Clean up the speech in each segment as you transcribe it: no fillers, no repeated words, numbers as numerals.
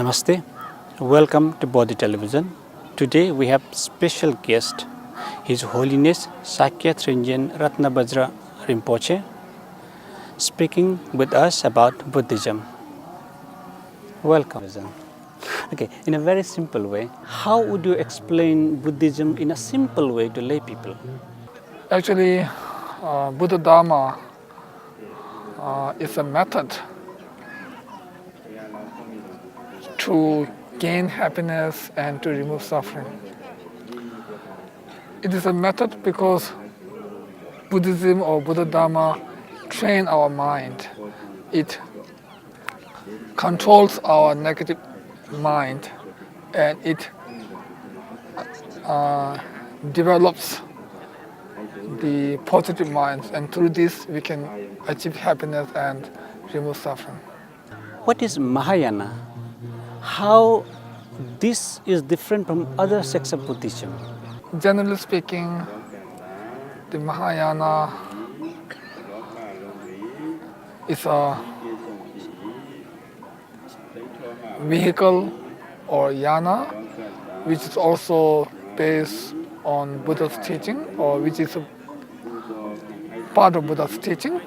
Namaste, welcome to Bodhi Television. Today we have special guest, His Holiness Sakya Trizin Ratna vajra Rimpoche, speaking with us about Buddhism. Welcome. Okay, in a very simple way, how would you explain Buddhism in a simple way to lay people? Actually, Buddha Dharma is a method to gain happiness and to remove suffering. It is a method because Buddhism or Buddha Dharma train our mind. It controls our negative mind and it develops the positive minds, and through this we can achieve happiness and remove suffering. What is Mahayana? How this is different from other sects of Buddhism? Generally speaking, the Mahayana is a vehicle or yana, which is also based on Buddha's teaching, or which is a part of Buddha's teaching.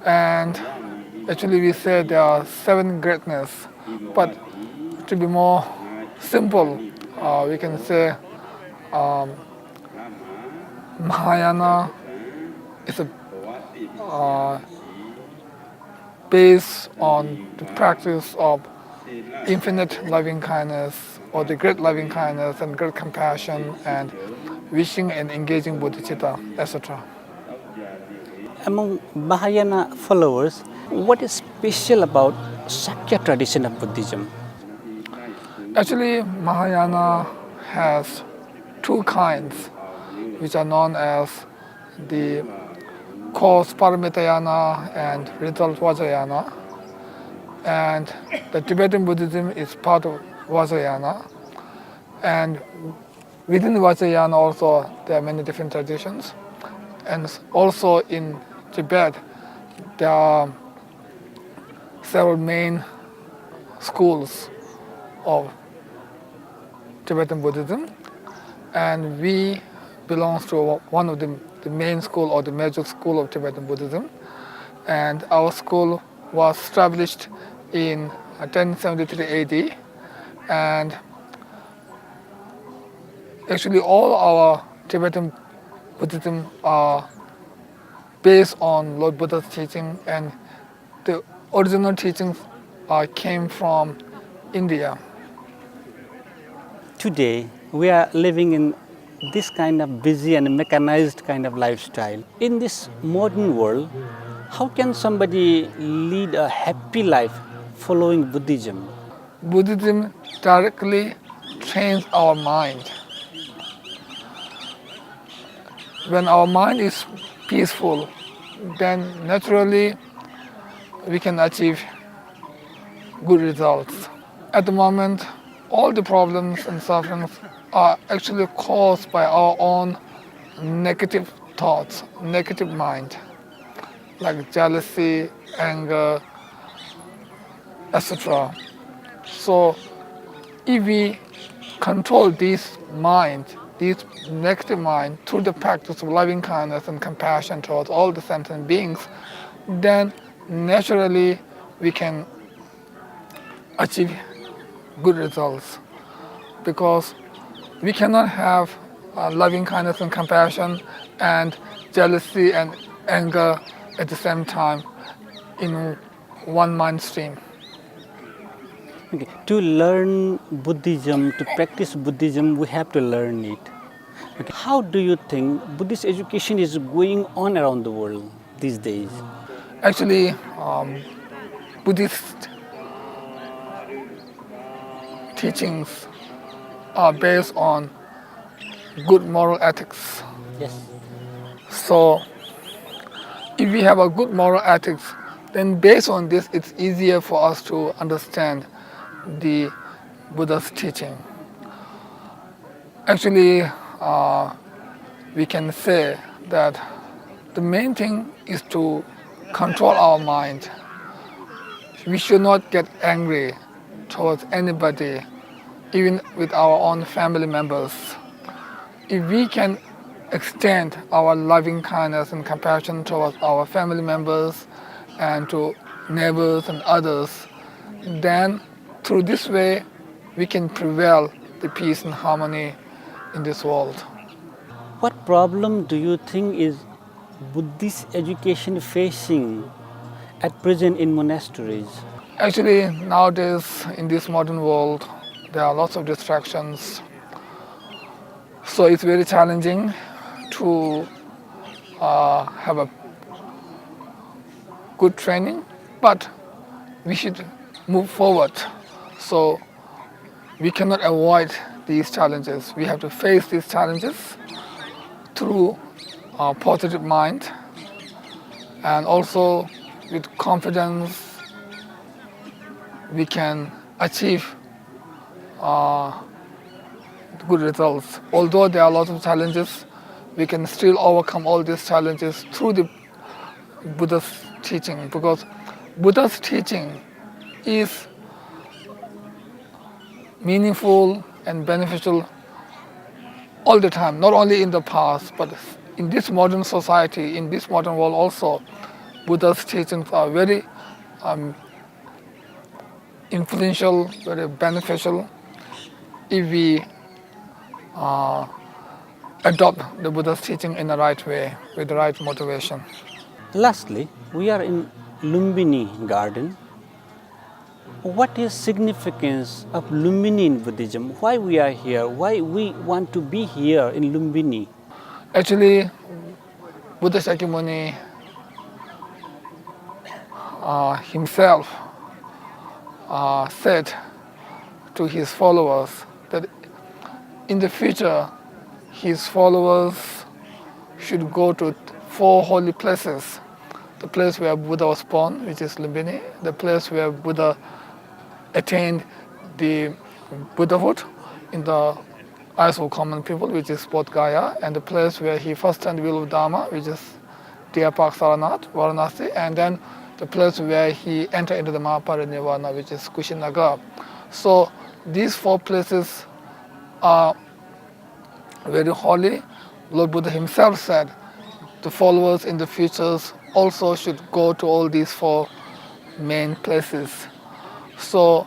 And actually we say there are 7 greatness, but to be more simple, we can say Mahayana is based on the practice of infinite loving kindness, or the great loving kindness and great compassion and wishing and engaging bodhicitta, etc. Among Mahayana followers, what is special about Sakya tradition of Buddhism? Actually, Mahayana has 2 kinds, which are known as the cause Paramitayana and result Vajrayana. And the Tibetan Buddhism is part of Vajrayana. And within Vajrayana also there are many different traditions. And also in Tibet there are several main schools of Tibetan Buddhism, and we belong to one of the main school or the major school of Tibetan Buddhism, and our school was established in 1073 AD, and actually all our Tibetan Buddhism are based on Lord Buddha's teaching, and the original teachings came from India. Today, we are living in this kind of busy and mechanized kind of lifestyle. In this modern world, how can somebody lead a happy life following Buddhism? Buddhism directly trains our mind. When our mind is peaceful, then naturally we can achieve good results. At the moment, all the problems and sufferings are actually caused by our own negative thoughts, negative mind, like jealousy, anger, etc. So if we control this mind, this negative mind, through the practice of loving kindness and compassion towards all the sentient beings, then naturally we can achieve good results, because we cannot have loving kindness and compassion and jealousy and anger at the same time in one mind stream. Okay. To learn Buddhism, to practice Buddhism, we have to learn it. Okay. How do you think Buddhist education is going on around the world these days? Actually, Buddhist teachings are based on good moral ethics. Yes. So if we have a good moral ethics, then based on this, it's easier for us to understand the Buddha's teaching. Actually, we can say that the main thing is to control our mind. We should not get angry towards anybody, even with our own family members. If we can extend our loving kindness and compassion towards our family members and to neighbors and others, then through this way we can prevail the peace and harmony in this world. What problem do you think is Buddhist education facing at present in monasteries? Actually, nowadays in this modern world, there are lots of distractions. So it's very challenging to have a good training, but we should move forward. So we cannot avoid these challenges. We have to face these challenges through a positive mind, and also with confidence we can achieve good results. Although there are a lot of challenges, we can still overcome all these challenges through the Buddha's teaching, because Buddha's teaching is meaningful and beneficial all the time, not only in the past, but in this modern society, in this modern world also. Buddha's teachings are very influential, very beneficial if we adopt the Buddha's teaching in the right way, with the right motivation. Lastly, we are in Lumbini garden. What is significance of Lumbini in Buddhism? Why we are here? Why we want to be here in Lumbini? Actually, Buddha Shakyamuni himself said to his followers that in the future his followers should go to 4 holy places. The place where Buddha was born, which is Lumbini, the place where Buddha attained the Buddhahood in the eyes of common people, which is Bodh Gaya, and the place where he first turned the wheel of Dharma, which is Deer Park Saranath, Varanasi, and then the place where he entered into the Mahaparinirvana, which is Kushinagar. So these 4 places are very holy. Lord Buddha himself said the followers in the futures also should go to all these 4 main places. So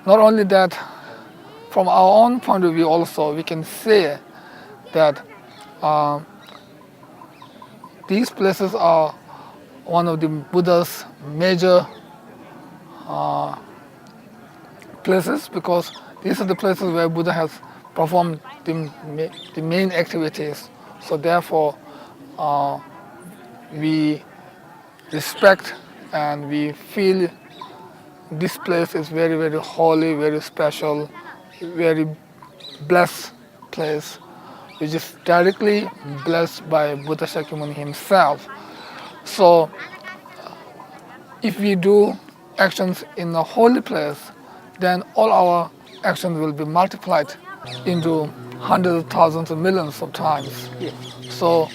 not only that, from our own point of view also, we can say that these places are one of the Buddha's major places, because these are the places where Buddha has performed the main activities. So therefore, we respect and we feel this place is very, very holy, very special, very blessed place, which is directly blessed by Buddha Shakyamuni himself. So if we do actions in a holy place, then all our actions will be multiplied into hundreds of thousands of millions of times. Yes. So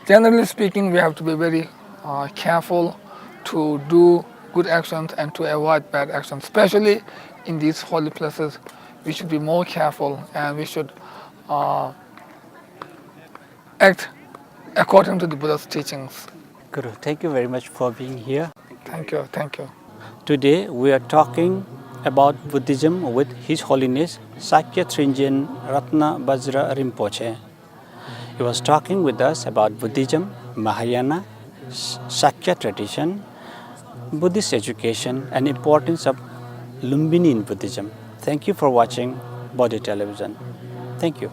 generally speaking, we have to be very careful to do good actions and to avoid bad actions. Especially in these holy places, we should be more careful, and we should act according to the Buddha's teachings. Guru, thank you very much for being here. Thank you, thank you. Today we are talking about Buddhism with His Holiness Sakya Trizin Ratna Vajra Rinpoche. He was talking with us about Buddhism, Mahayana, Sakya tradition, Buddhist education, and importance of Lumbini in Buddhism. Thank you for watching Bodhi Television. Thank you.